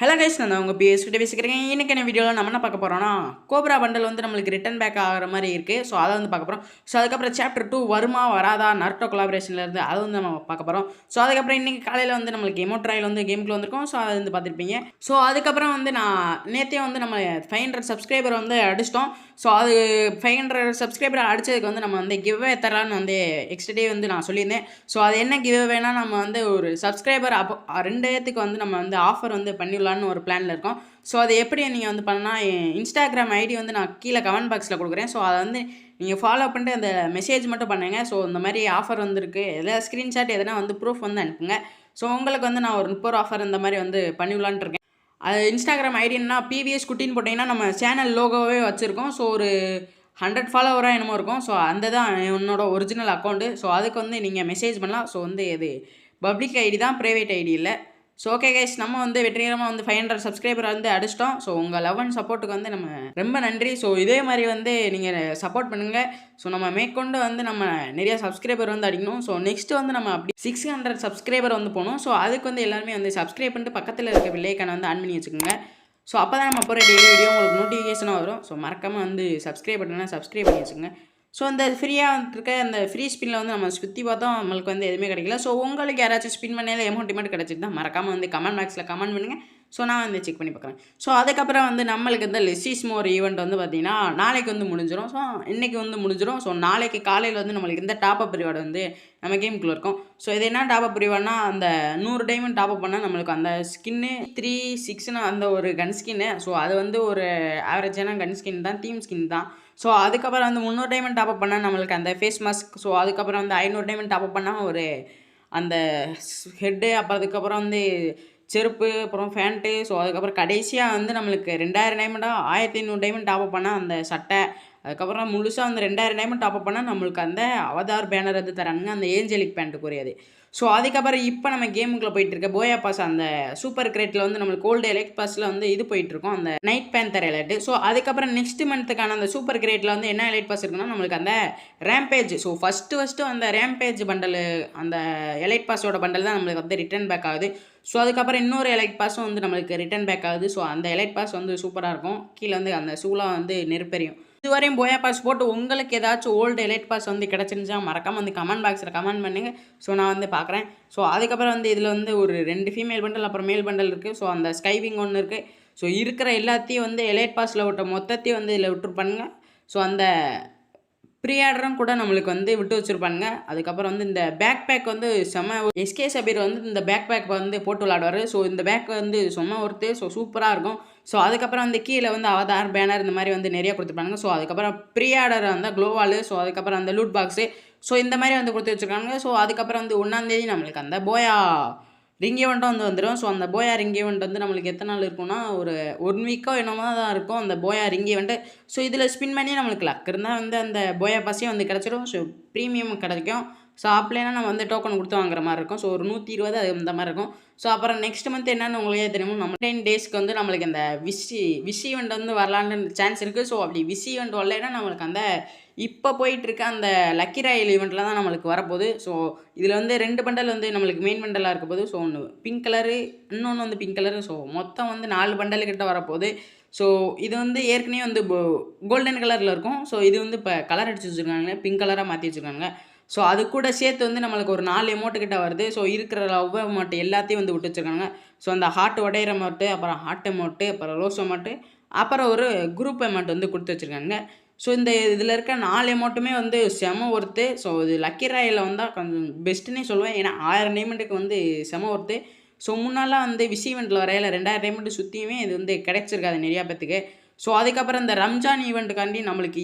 Hello guys, நான் உங்கள் PS கிட்ட பேசிக்கிறேன். இன்றைக்கான வீடியோவில் நம்ம என்ன பார்க்க போகிறோம்னா, கோப்ரா பண்டல் வந்து நம்மளுக்கு ரிட்டன் பேக் ஆகிற மாதிரி இருக்குது. ஸோ அதை வந்து பார்க்க போகிறோம். ஸோ அதுக்கப்புறம் சாப்டர் 2 வருமா வராதா நருட்டோ கொலாபரேஷன்லேருந்து அதை வந்து நம்ம பார்க்க போகிறோம். ஸோ அதுக்கப்புறம் இன்றைக்கி காலையில் வந்து நம்மளுக்கு எமோட்ராயில் வந்து கேமுக்குள்ள வந்திருக்கும். ஸோ அதை வந்து பார்த்துருப்பீங்க. ஸோ அதுக்கப்புறம் வந்து நான் நேற்றே வந்து நம்ம 500 சப்ஸ்கிரைபர் வந்து அடிச்சிட்டோம். ஸோ அது 500 சப்ஸ்கிரைபர் அடித்ததுக்கு வந்து நம்ம வந்து கிவ்வே தரலான்னு வந்து எக்ஸ்டே வந்து நான் சொல்லியிருந்தேன். ஸோ அது என்ன கிவ்வேனா, நம்ம வந்து ஒரு சப்ஸ்கிரைபர் அப்போ 2 ஏத்துக்கு வந்து நம்ம வந்து ஆஃபர் வந்து பண்ணிடலான்னு ஒரு பிளானில் இருக்கோம். ஸோ அது எப்படி நீங்கள் வந்து பண்ணால், இன்ஸ்டாகிராம் ஐடி வந்து நான் கீழே கமெண்ட் பாக்ஸில் கொடுக்குறேன். ஸோ அதை வந்து நீங்கள் ஃபாலோ பண்ணிட்டு அந்த மெசேஜ் மட்டும் பண்ணுங்கள். ஸோ இந்த மாதிரி ஆஃபர் வந்துருக்கு, எதாவது ஸ்க்ரீன்ஷாட் எதனா வந்து ப்ரூஃப் வந்து அனுப்புங்க. ஸோ உங்களுக்கு வந்து நான் ஒரு 30 ஆஃபர் இந்த மாதிரி வந்து பண்ணிவிடலான்ட்டு இருக்கேன். அது இன்ஸ்டாகிராம் ஐடின்னா பிவிஎஸ் குட்டின்னு போட்டிங்கன்னா நம்ம சேனல் லோகோவே வச்சுருக்கோம். ஸோ ஒரு 100 ஃபாலோவராக என்னமோ இருக்கும். ஸோ அந்த தான் என்னோட ஒரிஜினல் அக்கௌண்ட்டு. ஸோ அதுக்கு வந்து நீங்கள் மெசேஜ் பண்ணலாம். ஸோ வந்து இது பப்ளிக் ஐடி தான், ப்ரைவேட் ஐடி இல்லை. ஸோ ஓகே கைஸ், நம்ம வந்து வெற்றிகரமாக வந்து 500 சப்ஸ்கிரைபர் வந்து அடிச்சிட்டோம். ஸோ உங்கள் லவ் அண்ட் சப்போர்ட்டுக்கு வந்து நம்ம ரொம்ப நன்றி. ஸோ இதே மாதிரி வந்து நீங்கள் சப்போர்ட் பண்ணுங்கள். ஸோ நம்ம மேற்கொண்டு வந்து நம்ம நிறைய சப்ஸ்கிரைபர் வந்து அடிக்கணும். ஸோ நெக்ஸ்ட்டு வந்து நம்ம அப்படி 600 சப்ஸ்கிரைபர் வந்து போகணும். ஸோ அதுக்கு வந்து எல்லாருமே வந்து சப்ஸ்கிரைப் பண்ணிட்டு பக்கத்தில் இருக்க பெல்லைக்கான வந்து ஆன் பண்ணி வச்சுக்கோங்க. ஸோ அப்போ தான் நம்ம போகிற டெய்லி வீடியோ உங்களுக்கு நோட்டிஃபிகேஷனாக வரும். ஸோ மறக்காமல் வந்து சப்ஸ்கிரைப் பண்ணலாம், சப்ஸ்கிரைப் பண்ணி வச்சுக்கோங்க. ஸோ இந்த ஃப்ரீயாக இருக்க அந்த ஃப்ரீ ஸ்பின்னில் வந்து நம்ம சுற்றி பார்த்தோம், நம்மளுக்கு வந்து எதுவுமே கிடைக்கல. ஸோ உங்களுக்கு யாராச்சும் ஸ்பின் பண்ணையில் அமௌண்ட் கிடச்சிட்டு தான் மறக்காமல் வந்து கமெண்ட் பாக்ஸில் கமெண்ட் பண்ணுங்கள். ஸோ நான் வந்து செக் பண்ணி பார்க்குறேன். ஸோ அதுக்கப்புறம் வந்து நம்மளுக்கு இந்த லெஸ்ஸிஸ் மோர் ஈவெண்ட் வந்து பார்த்திங்கன்னா நாளைக்கு வந்து முடிஞ்சிடும். ஸோ இன்றைக்கி வந்து முடிஞ்சிடும். ஸோ நாளைக்கு காலையில் வந்து நம்மளுக்கு இந்த டாப்அப் ரிவார்டு வந்து நம்ம கேமுக்குள்ளே இருக்கும். ஸோ இது என்ன டாப்அப் ரிவார்ட்னா, அந்த 100 டைமண்ட் டாப்அப் பண்ணால் நம்மளுக்கு அந்த ஸ்கின்னு 3-6ன்னு அந்த ஒரு கன் ஸ்கின்னு. ஸோ அது வந்து ஒரு ஆவரேஜான கன் ஸ்கின் தான், தீம் ஸ்கின் தான். ஸோ அதுக்கப்புறம் வந்து 300 டைமண்ட் டாப்அப் பண்ணால் நம்மளுக்கு அந்த ஃபேஸ் மாஸ்க். ஸோ அதுக்கப்புறம் வந்து 500 டைமண்ட் டாப்அப் பண்ணால் ஒரு அந்த ஹெட்டு, அப்புறம் அதுக்கப்புறம் வந்து செருப்பு, அப்புறம் ஃபேண்ட்டு. ஸோ அதுக்கப்புறம் கடைசியாக வந்து நம்மளுக்கு 2000 டைமண்டாக 1500 டைமண்ட் டாப்அப் பண்ணால் அந்த சட்டை. அதுக்கப்புறம் முழுசாக வந்து 2000 டைமண்ட் டாப்அப் பண்ணால் நம்மளுக்கு அந்த அவதார் பேனர் வந்து தரானுங்க, அந்த ஏஞ்சலிக் பேண்ட்டுக்குரியது. ஸோ அதுக்கப்புறம் இப்போ நம்ம கேமுக்குள்ளே போயிட்டுருக்க போயா பாஸ் அந்த சூப்பர் கிரேட்டில் வந்து நம்மளுக்கு கோல்டு எலைட் பாஸில் வந்து இது போயிட்டுருக்கோம், அந்த நைட் பேந்தர் எலைட்டு. ஸோ அதுக்கப்புறம் நெக்ஸ்ட் மந்த்துக்கான அந்த சூப்பர் கிரேட்டில் வந்து என்ன எலைட் பாஸ் இருக்குன்னா, நம்மளுக்கு அந்த ரேம்பேஜ். ஸோ ஃபஸ்ட்டு அந்த ரேம்பேஜ் பண்டல், அந்த எலைட் பாஸோட பண்டல் தான் நம்மளுக்கு வந்து ரிட்டர்ன் பேக் ஆகுது. ஸோ அதுக்கப்புறம் இன்னொரு எலைட் பாஸும் வந்து நம்மளுக்கு ரிட்டர்ன் பேக் ஆகுது. ஸோ அந்த எலைட் பாஸ் வந்து சூப்பராக இருக்கும். கீழே வந்து அந்த சூலாம் வந்து நெருப்பெரியும். இதுவரையும் போயா பாஸ் போட்டு உங்களுக்கு ஏதாச்சும் ஓல்டு எலைட் பாஸ் வந்து கிடச்சிருந்துச்சா மறக்காமல் வந்து கமெண்ட் பாக்ஸில் கமெண்ட் பண்ணுங்கள். ஸோ நான் வந்து பார்க்குறேன். ஸோ அதுக்கப்புறம் வந்து இதில் வந்து ஒரு 2 ஃபீமேல் பண்டல் அப்புறம் மேல் பண்டல் இருக்குது. ஸோ அந்த ஸ்கைவிங் ஒன்று இருக்குது. ஸோ இருக்கிற எல்லாத்தையும் வந்து எலைட் பாஸில் விட்ட மொத்தத்தையும் வந்து இதில் விட்டுருப்பானுங்க. ஸோ அந்த ப்ரீ ஆர்டரும் கூட நம்மளுக்கு வந்து விட்டு வச்சுருப்பானுங்க. அதுக்கப்புறம் வந்து இந்த பேக் பேக் வந்து செம்ம. எஸ்கே சபீர் வந்து இந்த பேக் பேக் வந்து போட்டு விளாடுவார். ஸோ இந்த பேக் வந்து செம்ம ஒர்த்து. ஸோ சூப்பராக இருக்கும். ஸோ அதுக்கப்புறம் வந்து கீழே வந்து அவதார் பேனர் இந்த மாதிரி வந்து நிறைய கொடுத்துருப்பாங்க. ஸோ அதுக்கப்புறம் ப்ரீ ஆர்டர் அந்த க்ளோவாலு. ஸோ அதுக்கப்புறம் அந்த லூட் பாக்ஸு. ஸோ இந்த மாதிரி வந்து கொடுத்து வச்சுருக்காங்க. ஸோ அதுக்கப்புறம் வந்து 1ஆம் தேதி நம்மளுக்கு அந்த போயா ரிங் ஈவெண்ட்டும் வந்து வந்துடும். ஸோ அந்த போயா ரிங் ஈவெண்ட் வந்து நம்மளுக்கு எத்தனை நாள் இருக்கும்னா, ஒரு 1 வீக்கோ என்னமோ தான் இருக்கும் அந்த போயா ரிங் ஈவெண்ட்டு. ஸோ இதில் ஸ்பின் பண்ணி நம்மளுக்கு லக் இருந்தால் வந்து அந்த போயா பாஸையும் வந்து கிடச்சிடும். ஸோ ப்ரீமியம் கிடைக்கும். ஸோ அப்படின்னா நம்ம வந்து டோக்கன் கொடுத்து வாங்குற மாதிரி இருக்கும். ஸோ ஒரு 120 அது இந்த மாதிரி இருக்கும். ஸோ அப்புறம் நெக்ஸ்ட் மந்த் என்னென்னு உங்களுக்கே தெரியும், நம்ம 10 டேஸ்க்கு வந்து நம்மளுக்கு இந்த விஷ் ஈவெண்ட் வந்து வரலான்னு சான்ஸ் இருக்குது. ஸோ அப்படி விஷ் ஈவெண்ட் வரலைன்னா நம்மளுக்கு அந்த இப்போ போயிட்டுருக்க அந்த லக்கி ராயல் ஈவெண்ட்டில் தான் நம்மளுக்கு வரப்போகுது. ஸோ இதில் வந்து 2 பண்டல் வந்து நம்மளுக்கு மெயின் பண்டலாக இருக்க போகுது. ஸோ ஒன்று பிங்க் கலரு, இன்னொன்று வந்து பிங்க் கலரு. ஸோ மொத்தம் வந்து 4 பண்டல் கிட்ட வரப்போகுது. ஸோ இது வந்து ஏற்கனவே வந்து கோல்டன் கலரில் இருக்கும். ஸோ இது வந்து இப்போ கலர் அடிச்சு வச்சுருக்காங்க, பிங்க் கலராக மாற்றி வச்சுருக்காங்க. ஸோ அது கூட சேர்த்து வந்து நம்மளுக்கு ஒரு 4 எமௌண்ட்டு கிட்ட வருது. ஸோ இருக்கிற லவ் அமௌண்ட் எல்லாத்தையும் வந்து விட்டு வச்சுருக்காங்க. ஸோ அந்த ஹார்ட் உடையிற அமௌண்ட்டு, அப்புறம் ஹார்ட் அமௌண்ட்டு, அப்புறம் ரோஸ் அமௌண்ட்டு, அப்புறம் ஒரு குரூப் அமௌண்ட் வந்து கொடுத்து வச்சுருக்காங்க. ஸோ இந்த இதில் இருக்க 4 அமௌண்ட்டுமே வந்து செம ஒர்த்து. ஸோ இது லக்கி ராயில் வந்தால் கொஞ்சம் பெஸ்ட்டுன்னே சொல்லுவேன். ஏன்னா 1000 டைமண்டுக்கு வந்து செம ஒர்த்து. ஸோ முன்னாலாம் வந்து விஷ் ஈவெண்ட்டில் வரையில் 2000 டைமண்ட் சுற்றியுமே இது வந்து கிடைச்சிருக்காது நிறையா பேத்துக்கு. ஸோ அதுக்கப்புறம் இந்த ரம்ஜான் ஈவெண்ட்டுக்காண்டி நம்மளுக்கு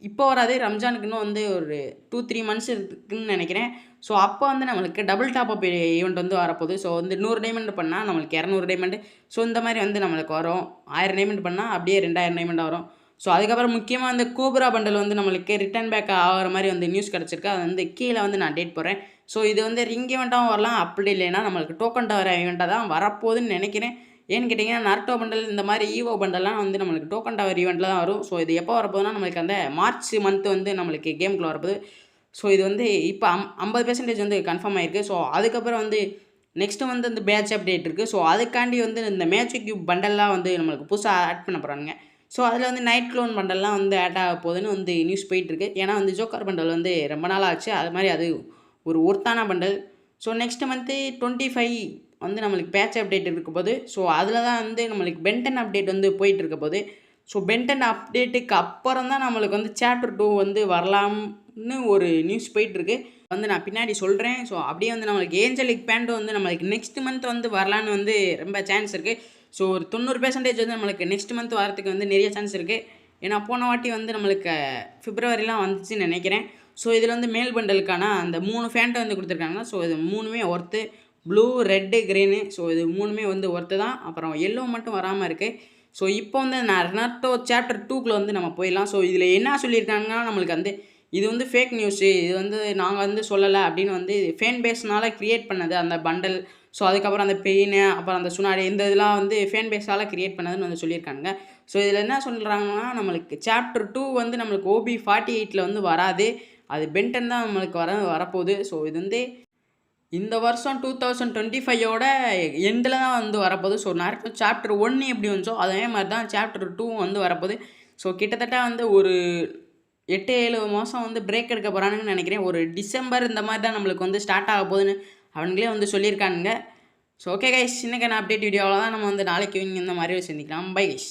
இப்போ வராது. ரம்ஜானுக்கு இன்னும் வந்து ஒரு 2-3 மந்த்ஸ் இருக்குதுன்னு நினைக்கிறேன். ஸோ அப்போ வந்து நம்மளுக்கு டபுள் டாப்அப் ஈவெண்ட் வந்து வரப்போகுது. ஸோ வந்து 100 டைமண்ட் பண்ணால் நம்மளுக்கு 200 டைமண்டு. ஸோ இந்த மாதிரி வந்து நம்மளுக்கு வரும். 1000 டைமண்ட் பண்ணால் அப்படியே 2000 டைமண்டாக வரும். ஸோ அதுக்கப்புறம் முக்கியமாக அந்த கோப்ரா பண்டல் வந்து நம்மளுக்கு ரிட்டர்ன் பேக் ஆகிற மாதிரி வந்து நியூஸ் கிடச்சிருக்கு. அது வந்து கீழே வந்து நான் டேட் போடுறேன். ஸோ இது வந்து ரிங் ஈவெண்ட்டாகவும் வரலாம், அப்படி இல்லைன்னா நம்மளுக்கு டோக்கன் டவர் ஈவெண்ட்டாக தான் வரப்போகுதுன்னு நினைக்கிறேன். ஏன்னு கேட்டிங்கன்னா, நருட்டோ பண்டல் இந்த மாதிரி ஈவோ பண்டல்லாம் வந்து நம்மளுக்கு டோக்கன் டவர் ஈவெண்ட்டில் தான் வரும். ஸோ இது எப்போ வரப்போகுதுன்னா, நம்மளுக்கு அந்த மார்ச் மந்த் வந்து நம்மளுக்கு கேமுக்குள்ளே வரப்போகுது. ஸோ இது வந்து இப்போ 50% வந்து கன்ஃபார்ம் ஆகிருக்கு. ஸோ அதுக்கப்புறம் வந்து நெக்ஸ்ட்டு வந்து இந்த பேட்ச் அப்டேட் இருக்குது. ஸோ அதுக்காண்டி வந்து இந்த மேஜிக் கியூப் பண்டல்லாம் வந்து நம்மளுக்கு புதுசாக ஆட் பண்ண போகிறானுங்க. ஸோ அதில் வந்து நைட் க்ளோன் பண்டல்லாம் வந்து ஆட் ஆக போகுதுன்னு வந்து நியூஸ் போயிட்டுருக்கு. ஏன்னா வந்து ஜோக்கர் பண்டல் வந்து ரொம்ப நாள் ஆச்சு. அது மாதிரி அது ஒரு ஒர்த்தான பண்டல். ஸோ நெக்ஸ்ட் மந்த்து 25 வந்து நம்மளுக்கு பேட்ச் அப்டேட் இருக்க போது. ஸோ அதில் தான் வந்து நம்மளுக்கு பென்டன் அப்டேட் வந்து போயிட்டு இருக்க போது. ஸோ பென்டன் அப்டேட்டுக்கு அப்புறம் தான் நம்மளுக்கு வந்து சாப்டர் 2 வந்து வரலாம்னு ஒரு நியூஸ் போயிட்டுருக்கு. வந்து நான் பின்னாடி சொல்கிறேன். ஸோ அப்படியே வந்து நம்மளுக்கு ஏஞ்சலிக் பேண்டும் வந்து நம்மளுக்கு நெக்ஸ்ட் மந்த் வந்து வரலான்னு வந்து ரொம்ப சான்ஸ் இருக்குது. ஸோ ஒரு 90% வந்து நம்மளுக்கு நெக்ஸ்ட் மந்த் வரத்துக்கு வந்து நிறைய சான்ஸ் இருக்குது. ஏன்னா போன வாட்டி வந்து நம்மளுக்கு பிப்ரவரிலாம் வந்துச்சுன்னு நினைக்கிறேன். ஸோ இதில் வந்து மேல் பண்டலுக்கான அந்த 3 ஃபேண்ட்டை வந்து கொடுத்துருக்காங்க. ஸோ இது 3மே worth. Blue, red, green. So இது 3மே வந்து ஒர்த்து தான். அப்புறம் எல்லோ மட்டும் வராமல் இருக்குது. ஸோ இப்போ வந்து நருட்டோ சாப்டர் 2க்குள்ள வந்து நம்ம போயிடலாம். ஸோ இதில் என்ன சொல்லியிருக்காங்கன்னா நம்மளுக்கு வந்து இது வந்து ஃபேக் நியூஸு, இது வந்து நாங்கள் வந்து சொல்லலை அப்படின்னு வந்து ஃபேன் பேஸ்னால் க்ரியேட் பண்ணது அந்த பண்டல். ஸோ அதுக்கப்புறம் அந்த பெயினு, அப்புறம் அந்த சுனாடி, இந்த இதெல்லாம் வந்து ஃபேன் பேஸால் க்ரியேட் பண்ணதுன்னு வந்து சொல்லியிருக்காங்க. ஸோ இதில் என்ன சொல்கிறாங்கன்னா நம்மளுக்கு சாப்டர் 2 வந்து நம்மளுக்கு OB 48 வந்து வராது. அது பென்டன் தான் நம்மளுக்கு வரப்போகுது. ஸோ இது வந்து இந்த வருஷம் 2025ஓட எண்டில் தான் வந்து வரப்போகுது. ஸோ நருட்டோ சாப்டர் 1 எப்படி வந்துச்சோ அதே மாதிரி தான் சாப்டர் 2 வந்து வரப்போகுது. ஸோ கிட்டத்தட்ட வந்து ஒரு 8, 7 மாதம் வந்து பிரேக் எடுக்க போகிறானுங்கன்னு நினைக்கிறேன். ஒரு டிசம்பர் இந்த மாதிரி தான் நம்மளுக்கு வந்து ஸ்டார்ட் ஆக போகுதுன்னு அவனுங்களே வந்து சொல்லியிருக்கானுங்க. ஸோ ஓகே கைஸ், இன்னைக்கான அப்டேட் வீடியோவில் தான் நம்ம வந்து நாளைக்கு இந்த மாதிரி சந்திக்கலாம். Bye guys.